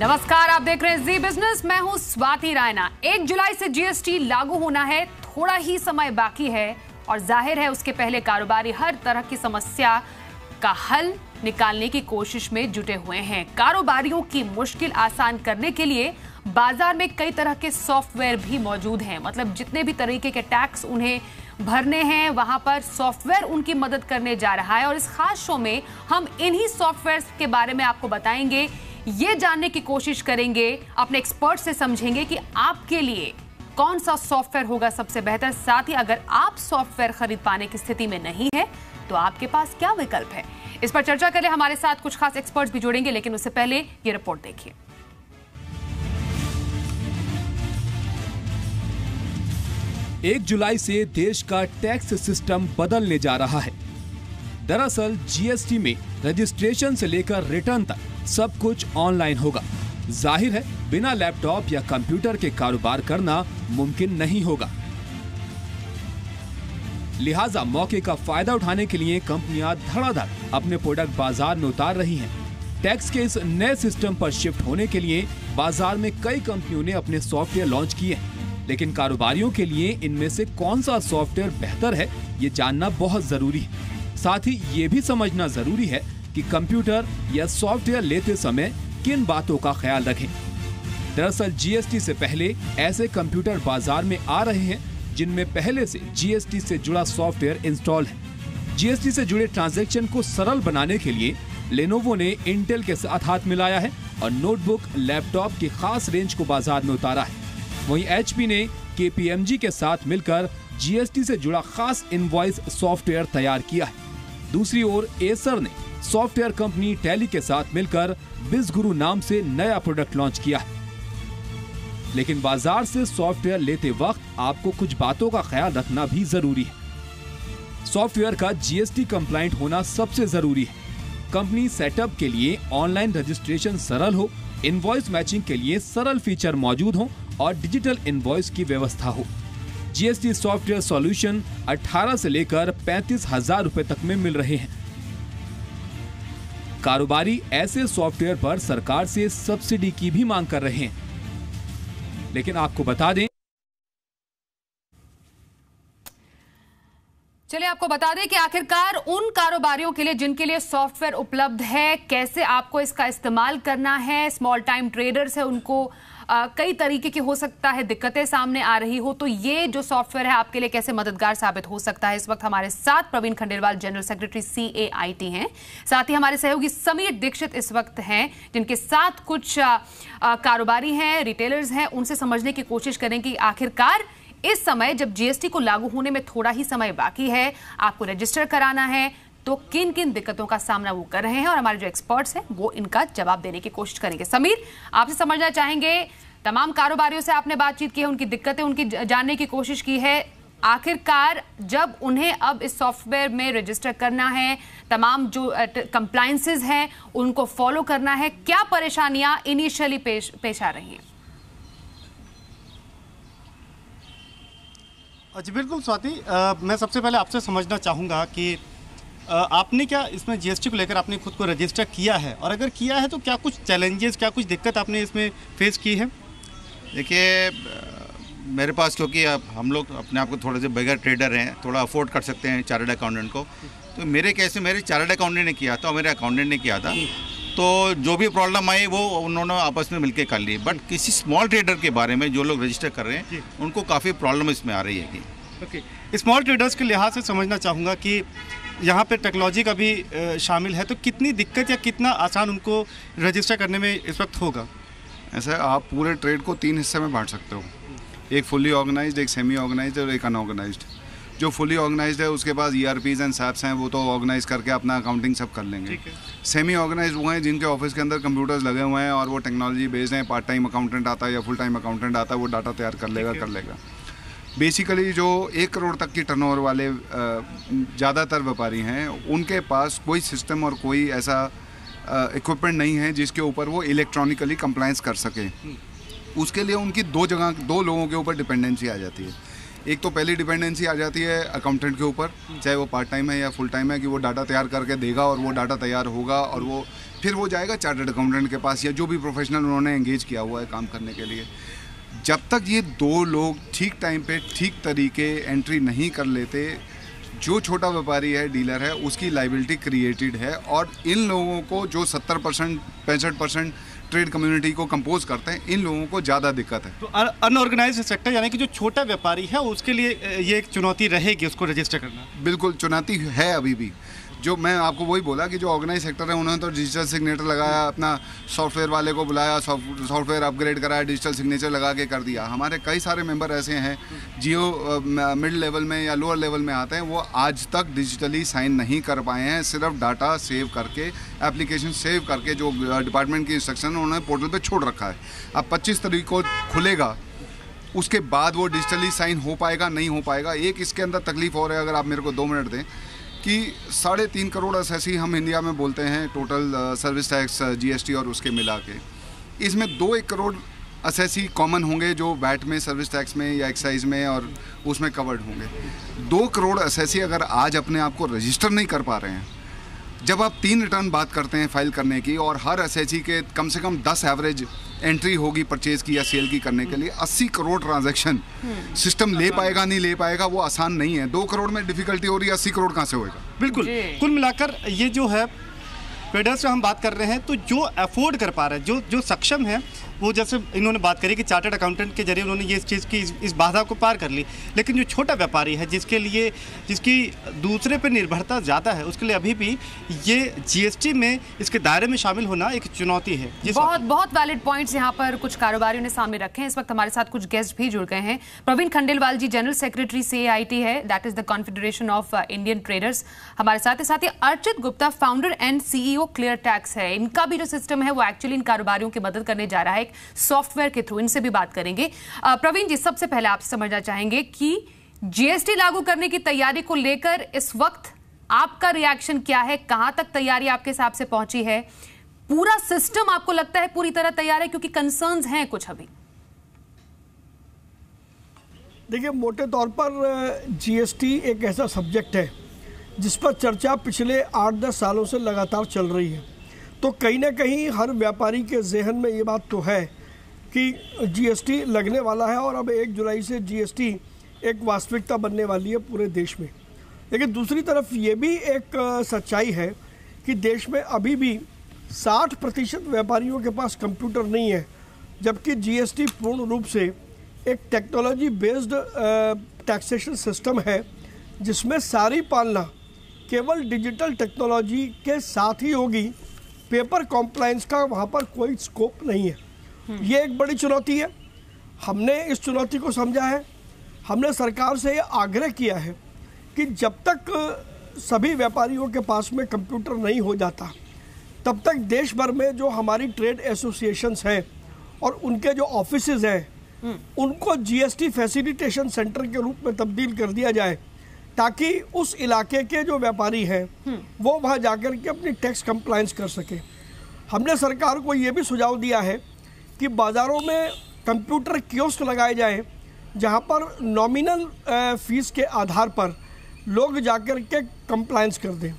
नमस्कार, आप देख रहे हैं जी बिजनेस। मैं हूं स्वाति रायना। 1 जुलाई से जीएसटी लागू होना है, थोड़ा ही समय बाकी है और जाहिर है उसके पहले कारोबारी हर तरह की समस्या का हल निकालने की कोशिश में जुटे हुए हैं। कारोबारियों की मुश्किल आसान करने के लिए बाजार में कई तरह के सॉफ्टवेयर भी मौजूद हैं। मतलब जितने भी तरीके के टैक्स उन्हें भरने हैं वहां पर सॉफ्टवेयर उनकी मदद करने जा रहा है और इस खास शो में हम इन्हीं सॉफ्टवेयर के बारे में आपको बताएंगे, ये जानने की कोशिश करेंगे, अपने एक्सपर्ट से समझेंगे कि आपके लिए कौन सा सॉफ्टवेयर होगा सबसे बेहतर। साथ ही अगर आप सॉफ्टवेयर खरीद पाने की स्थिति में नहीं है तो आपके पास क्या विकल्प है। इस पर चर्चा के लिए हमारे साथ कुछ खास एक्सपर्ट्स भी जुड़ेंगे, लेकिन उससे पहले ये रिपोर्ट देखिए। एक जुलाई से देश का टैक्स सिस्टम बदलने जा रहा है। दरअसल जीएसटी में रजिस्ट्रेशन से लेकर रिटर्न तक सब कुछ ऑनलाइन होगा। जाहिर है बिना लैपटॉप या कंप्यूटर के कारोबार करना मुमकिन नहीं होगा। लिहाजा मौके का फायदा उठाने के लिए कंपनियां धड़ाधड़ अपने प्रोडक्ट बाजार में उतार रही हैं। टैक्स के इस नए सिस्टम पर शिफ्ट होने के लिए बाजार में कई कंपनियों ने अपने सॉफ्टवेयर लॉन्च किए हैं, लेकिन कारोबारियों के लिए इनमें से कौन सा सॉफ्टवेयर बेहतर है ये जानना बहुत जरूरी है। साथ ही ये भी समझना जरूरी है कि कंप्यूटर या सॉफ्टवेयर लेते समय किन बातों का ख्याल रखें। दरअसल जीएसटी से पहले ऐसे कंप्यूटर बाजार में आ रहे हैं जिनमें पहले से जीएसटी से जुड़ा सॉफ्टवेयर इंस्टॉल है। जीएसटी से जुड़े ट्रांजैक्शन को सरल बनाने के लिए लेनोवो ने इंटेल के साथ हाथ मिलाया है और नोटबुक, लैपटॉप की खास रेंज को बाजार में उतारा है। वहीं एचपी ने केपीएमजी के साथ मिलकर जीएसटी से जुड़ा खास इनवॉइस सॉफ्टवेयर तैयार किया है। दूसरी ओर एसर ने सॉफ्टवेयर कंपनी टैली के साथ मिलकर बिजगुरु नाम से नया प्रोडक्ट लॉन्च किया है। लेकिन बाजार से सॉफ्टवेयर लेते वक्त आपको कुछ बातों का ख्याल रखना भी जरूरी है। सॉफ्टवेयर का जीएसटी कंप्लाइंट होना सबसे जरूरी है। कंपनी सेटअप के लिए ऑनलाइन रजिस्ट्रेशन सरल हो, इनवॉइस मैचिंग के लिए सरल फीचर मौजूद हो और डिजिटल इनवॉइस की व्यवस्था हो। जीएसटी सॉफ्टवेयर सॉल्यूशन 18 से लेकर 35,000 रुपए तक में मिल रहे हैं। कारोबारी ऐसे सॉफ्टवेयर पर सरकार से सब्सिडी की भी मांग कर रहे हैं। लेकिन आपको बता दें, चलिए आपको बता दें कि आखिरकार उन कारोबारियों के लिए जिनके लिए सॉफ्टवेयर उपलब्ध है, कैसे आपको इसका इस्तेमाल करना है। स्मॉल टाइम ट्रेडर्स है, उनको कई तरीके की हो सकता है दिक्कतें सामने आ रही हो, तो ये जो सॉफ्टवेयर है आपके लिए कैसे मददगार साबित हो सकता है। इस वक्त हमारे साथ Praveen Khandelwal, general secretary CAIT हैं। साथ ही हमारे सहयोगी समीर दीक्षित इस वक्त हैं, जिनके साथ कुछ कारोबारी हैं, रिटेलर्स हैं। उनसे समझने की कोशिश करें कि आखिरकार इस समय जब जीएसटी को लागू होने में थोड़ा ही समय बाकी है, आपको रजिस्टर कराना है, तो किन किन दिक्कतों का सामना वो कर रहे हैं और हमारे जो एक्सपर्ट्स हैं वो इनका जवाब देने की कोशिश करेंगे। समीर, आपसे समझना चाहेंगे, तमाम कारोबारियों से आपने बातचीत की है, उनकी दिक्कतें उनकी जानने की कोशिश की है। आखिरकार जब उन्हें अब इस सॉफ्टवेयर में रजिस्टर करना है, तमाम जो कंप्लायंसेस हैं उनको फॉलो करना है, क्या परेशानियां इनिशियली पेश आ रही हैं? जी बिल्कुल स्वाति, मैं सबसे पहले आपसे समझना चाहूँगा कि आपने क्या इसमें जीएसटी को लेकर आपने खुद को रजिस्टर किया है, और अगर किया है तो क्या कुछ चैलेंजेस, क्या कुछ दिक्कत आपने इसमें फेस की है? देखिए, मेरे पास क्योंकि हम लोग अपने आप को थोड़े से बिगर ट्रेडर हैं, थोड़ा अफोर्ड कर सकते हैं चार्टर्ड अकाउंटेंट को, तो मेरे केस में मेरे चार्टर्ड अकाउंटेंट ने किया था और मेरे अकाउंटेंट ने किया था, तो जो भी प्रॉब्लम आई वो उन्होंने आपस में मिलकर कर ली। बट किसी स्मॉल ट्रेडर के बारे में जो लोग रजिस्टर कर रहे हैं उनको काफ़ी प्रॉब्लम इसमें आ रही है। ओके, स्मॉल ट्रेडर्स के लिहाज से समझना चाहूँगा कि यहाँ पे टेक्नोलॉजी का भी शामिल है, तो कितनी दिक्कत या कितना आसान उनको रजिस्टर करने में इस वक्त होगा? ऐसा आप पूरे ट्रेड को 3 हिस्से में बांट सकते हो, एक फुली ऑर्गेनाइज्ड, एक सेमी ऑर्गेनाइज्ड और एक अनऑर्गेनाइज्ड। जो फुली ऑर्गेनाइज्ड है उसके पास ERPs एंड SAPs हैं, वो तो ऑर्गेनाइज करके अपना अकाउंटिंग सब कर लेंगे। सेमी ऑर्गेनाइज्ड वो हैं जिनके ऑफिस के अंदर कंप्यूटर्स लगे हुए हैं और वो टेक्नोलॉजी बेस्ड हैं, पार्ट टाइम अकाउंटेंट आता है या फुल टाइम अकाउंटेंट आता है, वो डाटा तैयार कर लेगा। बेसिकली जो 1 करोड़ तक की टर्नओवर वाले ज़्यादातर व्यापारी हैं, उनके पास कोई सिस्टम और कोई ऐसा इक्विपमेंट नहीं है जिसके ऊपर वो इलेक्ट्रॉनिकली कंप्लायंस कर सके। उसके लिए उनकी 2 लोगों के ऊपर डिपेंडेंसी आ जाती है। एक तो पहली डिपेंडेंसी आ जाती है अकाउंटेंट के ऊपर, चाहे वो पार्ट टाइम है या फुल टाइम है, कि वो डाटा तैयार करके देगा और वो डाटा तैयार होगा और वो फिर वो जाएगा चार्टर्ड अकाउंटेंट के पास या जो भी प्रोफेशनल उन्होंने एंगेज किया हुआ है काम करने के लिए। जब तक ये दो लोग ठीक टाइम पे ठीक तरीके एंट्री नहीं कर लेते, जो छोटा व्यापारी है, डीलर है, उसकी लाइबिलिटी क्रिएटेड है। और इन लोगों को जो 70% 65% ट्रेड कम्युनिटी को कंपोज करते हैं, इन लोगों को ज़्यादा दिक्कत है। तो अनऑर्गेनाइज्ड सेक्टर यानी कि जो छोटा व्यापारी है उसके लिए ये एक चुनौती रहेगी उसको रजिस्टर करना। बिल्कुल चुनौती है अभी भी। जो मैं आपको वही बोला कि जो ऑर्गेनाइज सेक्टर है उन्होंने तो डिजिटल सिग्नेचर लगाया, अपना सॉफ्टवेयर वाले को बुलाया, सॉफ्टवेयर अपग्रेड कराया, डिजिटल सिग्नेचर लगा के कर दिया। हमारे कई सारे मेंबर ऐसे हैं जियो मिड लेवल में या लोअर लेवल में आते हैं, वो आज तक डिजिटली साइन नहीं कर पाए हैं, सिर्फ डाटा सेव करके, एप्लीकेशन सेव करके जो डिपार्टमेंट की इंस्ट्रक्शन उन्होंने पोर्टल पर छोड़ रखा है। अब 25 तारीख को खुलेगा, उसके बाद वो डिजिटली साइन हो पाएगा नहीं हो पाएगा। एक इसके अंदर तकलीफ हो रही है, अगर आप मेरे को 2 मिनट दें, कि 3.5 करोड़ एसएससी हम इंडिया में बोलते हैं टोटल सर्विस टैक्स जीएसटी और उसके मिला के। इसमें 2-1 करोड़ एसएससी कॉमन होंगे जो वैट में, सर्विस टैक्स में या एक्साइज में और उसमें कवर्ड होंगे। 2 करोड़ एसएससी अगर आज अपने आप को रजिस्टर नहीं कर पा रहे हैं, जब आप 3 रिटर्न बात करते हैं फाइल करने की और हर एसएससी के कम से कम 10 एवरेज एंट्री होगी परचेज की या सेल की करने के लिए, 80 करोड़ ट्रांजैक्शन सिस्टम ले पाएगा नहीं ले पाएगा वो आसान नहीं है। 2 करोड़ में डिफिकल्टी हो रही है, 80 करोड़ कहाँ से होएगा? बिल्कुल, कुल मिलाकर ये जो है ट्रेडर्स से हम बात कर रहे हैं, तो जो अफोर्ड कर पा रहे हैं, जो सक्षम है, वो जैसे इन्होंने बात करी कि चार्टर्ड अकाउंटेंट के जरिए उन्होंने ये इस चीज़ की इस बाधा को पार कर ली। लेकिन जो छोटा व्यापारी है जिसकी दूसरे पर निर्भरता ज़्यादा है, उसके लिए अभी भी ये जीएसटी में इसके दायरे में शामिल होना एक चुनौती है। बहुत वैलिड पॉइंट्स यहाँ पर कुछ कारोबारियों ने सामने रखे हैं। इस वक्त हमारे साथ कुछ गेस्ट भी जुड़ गए हैं। Praveen Khandelwal ji general secretary CAIT है, that is the confederation of Indian traders, हमारे साथ है। साथ ही Archit Gupta founder and CEO ClearTax है। इनका भी जो सिस्टम है वो एक्चुअली इन कारोबारियों की मदद करने जा रहा है सॉफ्टवेयर के थ्रू। इनसे भी बात करेंगे। प्रवीण जी, सबसे पहले आपसे समझना चाहेंगे कि जीएसटी लागू करने की तैयारी को लेकर इस वक्त आपका रिएक्शन क्या है? कहां तक तैयारी आपके हिसाब से पहुंची है? पूरा सिस्टम आपको लगता है पूरी तरह तैयार है? क्योंकि कंसर्न्स हैं कुछ अभी। देखिए, मोटे तौर पर जीएसटी एक ऐसा सब्जेक्ट है जिस पर चर्चा पिछले 8-10 सालों से लगातार चल रही है। तो कहीं ना कहीं हर व्यापारी के जहन में ये बात तो है कि जीएसटी लगने वाला है और अब 1 जुलाई से जीएसटी एक वास्तविकता बनने वाली है पूरे देश में। लेकिन दूसरी तरफ ये भी एक सच्चाई है कि देश में अभी भी 60% व्यापारियों के पास कंप्यूटर नहीं है, जबकि जीएसटी पूर्ण रूप से एक टेक्नोलॉजी बेस्ड टैक्सेशन सिस्टम है जिसमें सारी पालना केवल डिजिटल टेक्नोलॉजी के साथ ही होगी। पेपर कॉम्प्लायंस का वहाँ पर कोई स्कोप नहीं है। ये एक बड़ी चुनौती है। हमने इस चुनौती को समझा है। हमने सरकार से ये आग्रह किया है कि जब तक सभी व्यापारियों के पास में कंप्यूटर नहीं हो जाता, तब तक देश भर में जो हमारी ट्रेड एसोसिएशंस हैं और उनके जो ऑफिसेज हैं, उनको जीएसटी फैसिलिटेशन सेंटर के रूप में तब्दील कर दिया जाए, ताकि उस इलाके के जो व्यापारी हैं वो वहाँ जाकर के अपनी टैक्स कंप्लायंस कर सके। हमने सरकार को ये भी सुझाव दिया है कि बाज़ारों में कंप्यूटर कियोस्क लगाए जाएं, जहाँ पर नॉमिनल फीस के आधार पर लोग जाकर के कंप्लायंस कर दें।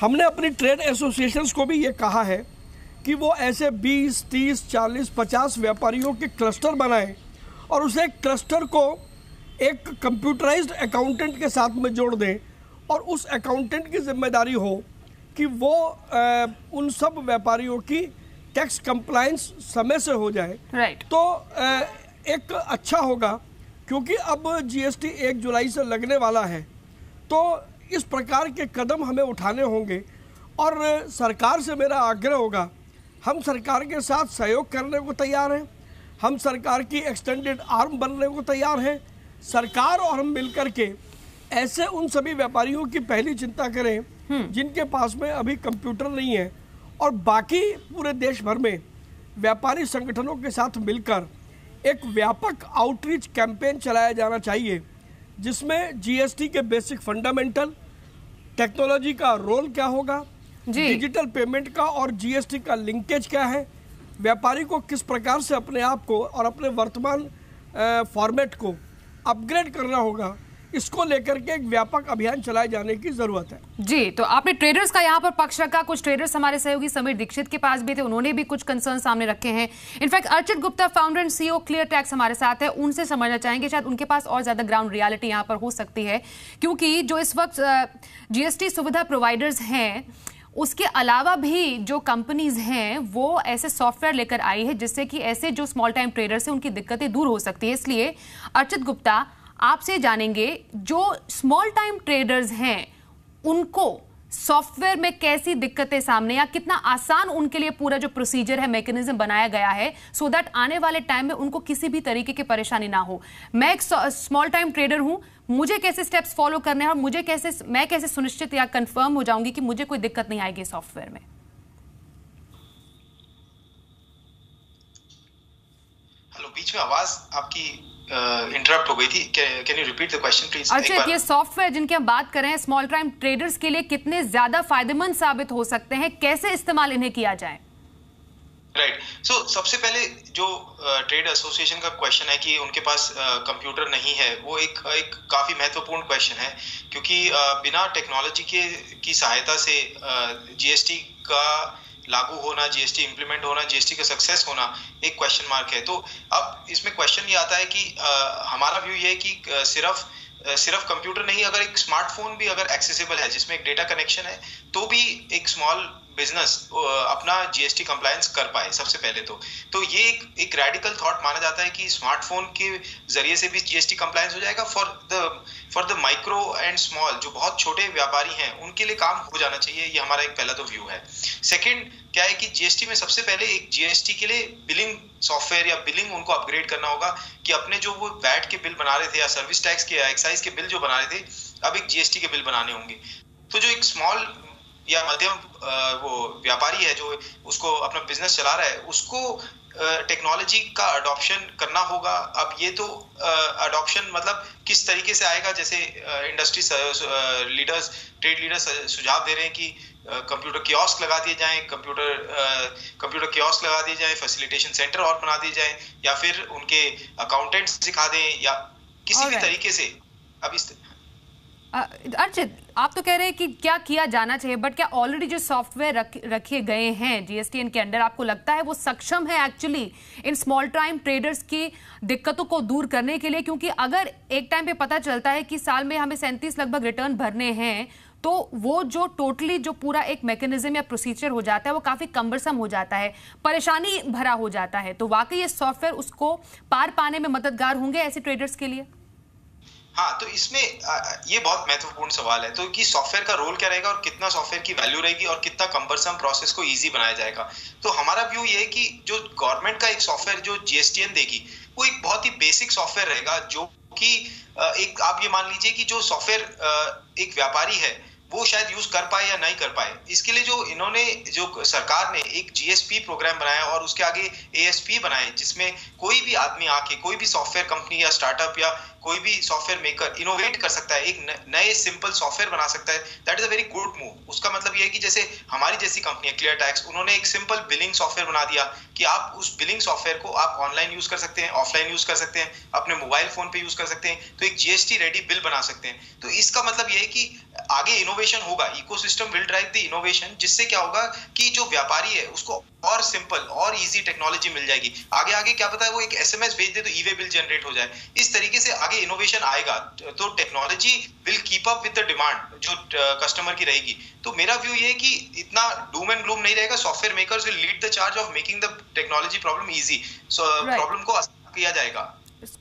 हमने अपनी ट्रेड एसोसिएशंस को भी ये कहा है कि वो ऐसे 20, 30, 40, 50 व्यापारियों के क्लस्टर बनाएं और उसे क्लस्टर को एक कंप्यूटराइज्ड अकाउंटेंट के साथ में जोड़ दें और उस अकाउंटेंट की जिम्मेदारी हो कि वो उन सब व्यापारियों की टैक्स कंप्लायंस समय से हो जाए। तो एक अच्छा होगा, क्योंकि अब जीएसटी 1 जुलाई से लगने वाला है। तो इस प्रकार के कदम हमें उठाने होंगे और सरकार से मेरा आग्रह होगा, हम सरकार के साथ सहयोग करने को तैयार हैं, हम सरकार की एक्सटेंडेड आर्म बनने को तैयार हैं। सरकार और हम मिलकर के ऐसे उन सभी व्यापारियों की पहली चिंता करें जिनके पास में अभी कंप्यूटर नहीं है, और बाकी पूरे देश भर में व्यापारी संगठनों के साथ मिलकर एक व्यापक आउटरीच कैंपेन चलाया जाना चाहिए, जिसमें जीएसटी के बेसिक फंडामेंटल, टेक्नोलॉजी का रोल क्या होगा, डिजिटल पेमेंट का और जीएसटी का लिंकेज क्या है, व्यापारी को किस प्रकार से अपने आप को और अपने वर्तमान फॉर्मेट को अपग्रेड करना होगा, इसको लेकर के एक व्यापक अभियान चलाए जाने की जरूरत है। जी, तो आपने ट्रेडर्स का यहाँ पर पक्ष रखा, कुछ ट्रेडर्स हमारे सहयोगी समीर दीक्षित के पास भी थे, उन्होंने भी कुछ कंसर्न सामने रखे हैं। In fact Archit Gupta, founder and CEO clear tax हमारे साथ है, उनसे समझना चाहेंगे, शायद उनके पास और ज्यादा ग्राउंड रियलिटी यहाँ पर हो सकती है, क्योंकि जो इस वक्त जीएसटी सुविधा प्रोवाइडर्स हैं, उसके अलावा भी जो कंपनीज हैं वो ऐसे सॉफ्टवेयर लेकर आई है जिससे कि ऐसे जो स्मॉल टाइम ट्रेडर्स हैं उनकी दिक्कतें दूर हो सकती है। इसलिए अर्चित गुप्ता, आपसे जानेंगे, जो स्मॉल टाइम ट्रेडर्स हैं उनको सॉफ्टवेयर में कैसी दिक्कतें सामने, या कितना आसान उनके लिए पूरा जो प्रोसीजर है, मैकेनिज्म बनाया गया है, सो दैट आने वाले टाइम में उनको किसी भी तरीके की परेशानी ना हो। मैं एक स्मॉल टाइम ट्रेडर हूं, मुझे कैसे स्टेप्स फॉलो करने हैं और मैं कैसे सुनिश्चित या कंफर्म हो जाऊंगी कि मुझे कोई दिक्कत नहीं आएगी सॉफ्टवेयर में? हेलो, बीच में आवाज आपकी इंटरप्ट हो गई थी, can you repeat the question please? अच्छा, ये सॉफ्टवेयर जिनकी हम बात कर रहे हैं स्मॉल टाइम ट्रेडर्स के लिए कितने ज्यादा फायदेमंद साबित हो सकते हैं, कैसे इस्तेमाल इन्हें किया जाए? राइट, सो सबसे पहले जो ट्रेड एसोसिएशन का क्वेश्चन है कि उनके पास कंप्यूटर नहीं है, वो एक काफी महत्वपूर्ण क्वेश्चन है, क्योंकि बिना टेक्नोलॉजी की सहायता से जीएसटी का लागू होना, जीएसटी इंप्लीमेंट होना, जीएसटी का सक्सेस होना एक क्वेश्चन मार्क है। तो अब इसमें क्वेश्चन ये आता है कि हमारा व्यू ये है कि सिर्फ कंप्यूटर नहीं, अगर एक स्मार्टफोन भी अगर एक्सेसिबल है जिसमें एक डेटा कनेक्शन है, तो भी एक स्मॉल बिजनेस अपना जीएसटी कंप्लायंस कर पाए। सबसे पहले तो ये एक रेडिकल थॉट माना जाता है कि स्मार्टफोन के जरिए से भी जीएसटी कंप्लायंस हो जाएगा। For the micro and small, जो बहुत छोटे व्यापारी हैं, उनके लिए काम हो जाना चाहिए। ये हमारा एक पहला तो व्यू है। सेकंड क्या है कि जीएसटी में सबसे पहले एक जीएसटी के लिए बिलिंग सॉफ्टवेयर या बिलिंग उनको अपग्रेड करना होगा, कि अपने जो वो वैट के बिल बना रहे थे या सर्विस टैक्स के या एक्साइज के बिल जो बना रहे थे, अब एक जीएसटी के बिल बनाने होंगे। तो जो एक स्मॉल या मध्यम वो व्यापारी है जो उसको अपना बिजनेस चला रहा है, उसको टेक्नोलॉजी का अडॉप्शन करना होगा। अब ये तो अडॉप्शन मतलब किस तरीके से आएगा, जैसे इंडस्ट्री लीडर्स, ट्रेड लीडर्स सुझाव दे रहे हैं कि कंप्यूटर कियोस्क लगा दिए जाएं, कंप्यूटर कियोस्क लगा दिए जाएं, फैसिलिटेशन सेंटर और बना दिए जाएं, या फिर उनके अकाउंटेंट्स सिखा दें, या किसी भी तरीके से। अब इस अर्चित, आप तो कह रहे हैं कि क्या किया जाना चाहिए, बट क्या ऑलरेडी जो सॉफ्टवेयर रखे गए हैं जीएसटीएन के अंडर, आपको लगता है वो सक्षम है actually in small time traders की दिक्कतों को दूर करने के लिए? क्योंकि अगर एक टाइम पे पता चलता है कि साल में हमें 37 लगभग रिटर्न भरने हैं, तो वो जो टोटली जो पूरा एक मैकेनिज्म या प्रोसीजर हो जाता है वो काफी कम्बरसम हो जाता है, परेशानी भरा हो जाता है। तो वाकई ये सॉफ्टवेयर उसको पार पाने में मददगार होंगे ऐसे ट्रेडर्स के लिए? हाँ, तो इसमें ये बहुत महत्वपूर्ण सवाल है, तो कि सॉफ्टवेयर का रोल क्या रहेगा और कितना सॉफ्टवेयर की वैल्यू रहेगी और कितना कम्बरसम प्रोसेस को इजी बनाया जाएगा। तो हमारा व्यू ये है कि जो गवर्नमेंट का एक सॉफ्टवेयर जो जीएसटीएन देगी, वो एक बहुत ही बेसिक सॉफ्टवेयर रहेगा, जो कि एक आप ये मान लीजिए कि जो सॉफ्टवेयर एक व्यापारी है वो शायद यूज कर पाए या नहीं कर पाए। इसके लिए जो सरकार ने एक जीएसपी प्रोग्राम बनाया और उसके आगे एएसपी बनाए, जिसमें कोई भी आदमी आके कोई भी सॉफ्टवेयर कंपनी या स्टार्टअप या कोई भी सॉफ्टवेयर मेकर इनोवेट कर सकता है, एक नए सिंपल सॉफ्टवेयर बना सकता है। That is a very good move. उसका मतलब ये है कि जैसे हमारी जैसी कंपनी है क्लियर टैक्स, उन्होंने एक सिंपल बिलिंग सॉफ्टवेयर बना दिया कि आप उस बिलिंग सॉफ्टवेयर को आप ऑनलाइन यूज कर सकते हैं, ऑफलाइन यूज कर सकते हैं, अपने मोबाइल फोन पे यूज कर सकते हैं, तो एक जीएसटी रेडी बिल बना सकते हैं। तो इसका मतलब ये है कि आगे इनोवेशन होगा, ecosystem will drive the innovation, जिससे क्या होगा कि जो व्यापारी है उसको और सिंपल और इजी टेक्नोलॉजी मिल जाएगी। आगे क्या पता है वो एक एसएमएस भेज दे तो ई-वे बिल जनरेट हो जाए। इस तरीके से आगे इनोवेशन आएगा, तो technology will keep up with the demand जो कस्टमर की रहेगी। तो मेरा व्यू ये है कि इतना डूम एंड ग्लूम नहीं रहेगा। Software makers will lead the charge of making the technology problem easy. So problem को आसान किया जाएगा,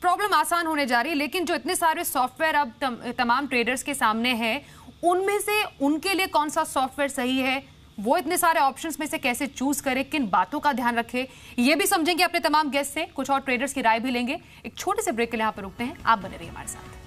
प्रॉब्लम आसान होने जा रही है। लेकिन जो इतने सारे सॉफ्टवेयर अब तमाम ट्रेडर्स के सामने हैं, उनमें से उनके लिए कौन सा सॉफ्टवेयर सही है, वो इतने सारे ऑप्शंस में से कैसे चूज करें, किन बातों का ध्यान रखें, ये भी समझेंगे अपने तमाम गेस्ट से, कुछ और ट्रेडर्स की राय भी लेंगे। एक छोटे से ब्रेक के लिए यहाँ पर रुकते हैं, आप बने रहिए हमारे साथ।